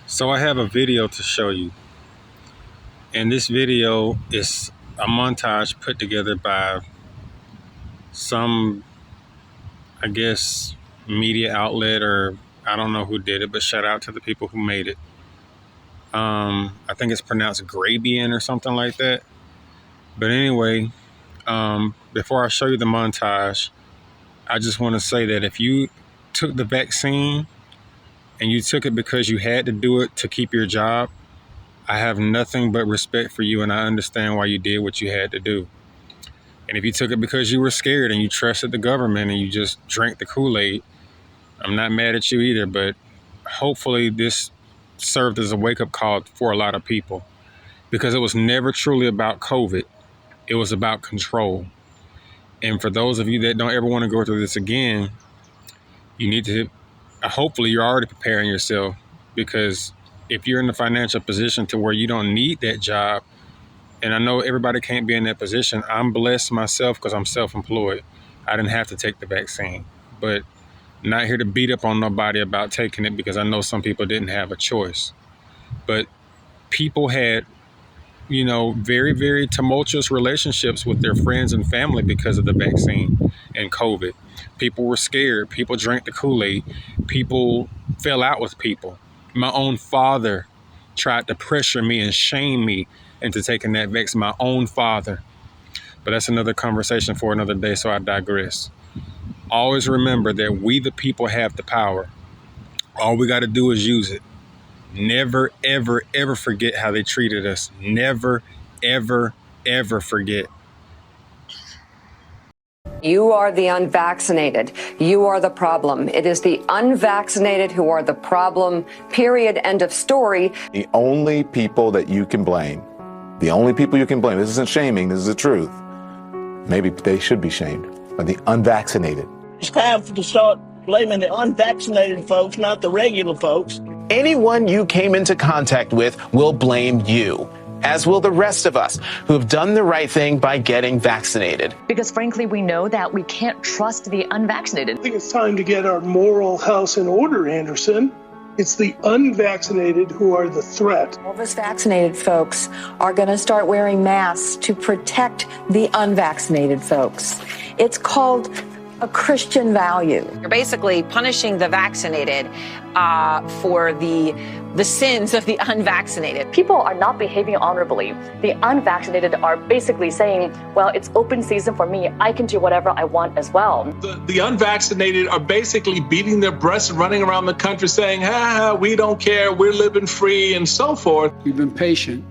So I have a video to show you. And this video is a montage put together by some, I guess, media outlet, or I don't know who did it, but shout out to the people who made it. I think it's pronounced Grabien or something like that. But anyway, before I show you the montage, I just want to say that if you took the vaccine and you took it because you had to do it to keep your job, I have nothing but respect for you, and I understand why you did what you had to do. And if you took it because you were scared and you trusted the government and you just drank the Kool-Aid, I'm not mad at you either, but hopefully this served as a wake-up call for a lot of people, because it was never truly about COVID. It was about control. And for those of you that don't ever want to go through this again, you need to, hopefully you're already preparing yourself, because if you're in the financial position to where you don't need that job, and I know everybody can't be in that position. I'm blessed myself because I'm self-employed. I didn't have to take the vaccine, but not here to beat up on nobody about taking it, because I know some people didn't have a choice. But people had, very, very tumultuous relationships with their friends and family because of the vaccine and COVID. People were scared. People drank the Kool-Aid. People fell out with people. My own father tried to pressure me and shame me into taking that vaccine, my own father. But that's another conversation for another day, so I digress. Always remember that we, the people, have the power. All we got to do is use it. Never, ever, ever forget how they treated us. Never, ever, ever forget. You are the unvaccinated. You are the problem. It is the unvaccinated who are the problem. Period. End of story. The only people that you can blame, this isn't shaming, this is the truth. Maybe they should be shamed, are the unvaccinated. It's time to start blaming the unvaccinated folks, not the regular folks. Anyone you came into contact with will blame you, as will the rest of us who have done the right thing by getting vaccinated. Because frankly, we know that we can't trust the unvaccinated. I think it's time to get our moral house in order, Anderson. It's the unvaccinated who are the threat. All of us vaccinated folks are going to start wearing masks to protect the unvaccinated folks. It's called a Christian value. You're basically punishing the vaccinated for the sins of the unvaccinated. People are not behaving honorably. The unvaccinated are basically saying, well, it's open season for me. I can do whatever I want as well. The unvaccinated are basically beating their breasts and running around the country saying, we don't care, we're living free, and so forth. We've been patient,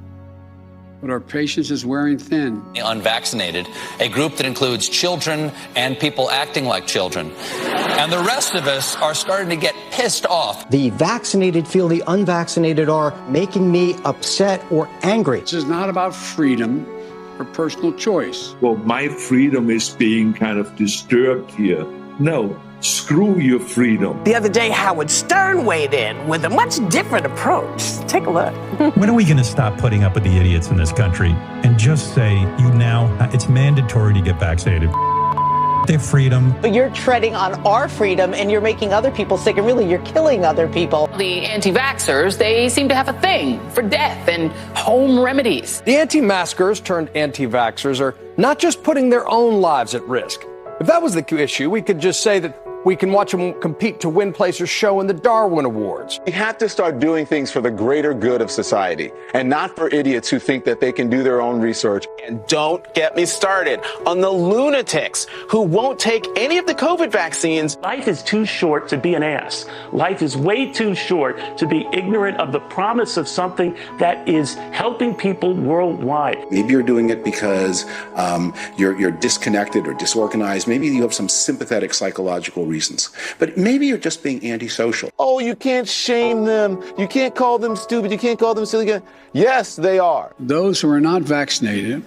but our patience is wearing thin. The unvaccinated, a group that includes children and people acting like children. And the rest of us are starting to get pissed off. The vaccinated feel the unvaccinated are making me upset or angry. This is not about freedom or personal choice. Well, my freedom is being kind of disturbed here. No. Screw your freedom. The other day, Howard Stern weighed in with a much different approach. Take a look. When are we going to stop putting up with the idiots in this country and just say, it's mandatory to get vaccinated? Their freedom. But you're treading on our freedom and you're making other people sick, and really you're killing other people. The anti-vaxxers, they seem to have a thing for death and home remedies. The anti-maskers turned anti-vaxxers are not just putting their own lives at risk. If that was the issue, we could just say that we can watch them compete to win place or show in the Darwin Awards. We have to start doing things for the greater good of society, and not for idiots who think that they can do their own research. And don't get me started on the lunatics who won't take any of the COVID vaccines. Life is too short to be an ass. Life is way too short to be ignorant of the promise of something that is helping people worldwide. Maybe you're doing it because you're disconnected or disorganized. Maybe you have some sympathetic psychological reasons. But maybe you're just being antisocial. Oh, you can't shame them. You can't call them stupid. You can't call them silly. Yes, they are. Those who are not vaccinated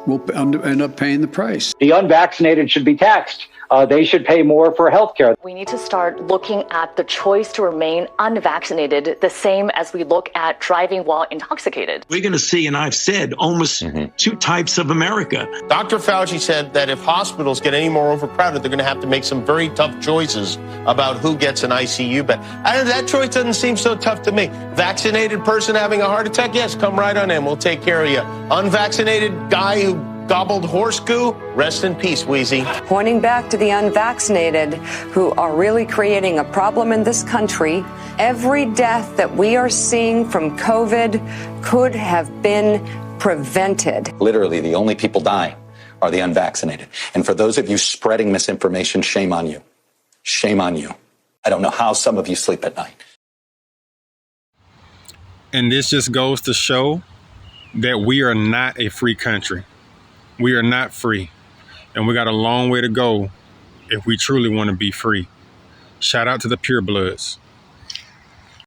will end up paying the price. The unvaccinated should be taxed they should pay more for health care. We need to start looking at the choice to remain unvaccinated the same as we look at driving while intoxicated. We're going to see, and I've said, almost two types of America. Dr. Fauci said that if hospitals get any more overcrowded, they're going to have to make some very tough choices about who gets an ICU bed. That choice doesn't seem so tough to me. Vaccinated person having a heart attack, yes, come right on in. We'll take care of you. Unvaccinated guy who gobbled horse goo, rest in peace, Wheezy. Pointing back to the unvaccinated who are really creating a problem in this country, every death that we are seeing from COVID could have been prevented. Literally, the only people dying are the unvaccinated. And for those of you spreading misinformation, shame on you. Shame on you. I don't know how some of you sleep at night. And this just goes to show that we are not a free country. We are not free. And we got a long way to go if we truly want to be free. Shout out to the purebloods.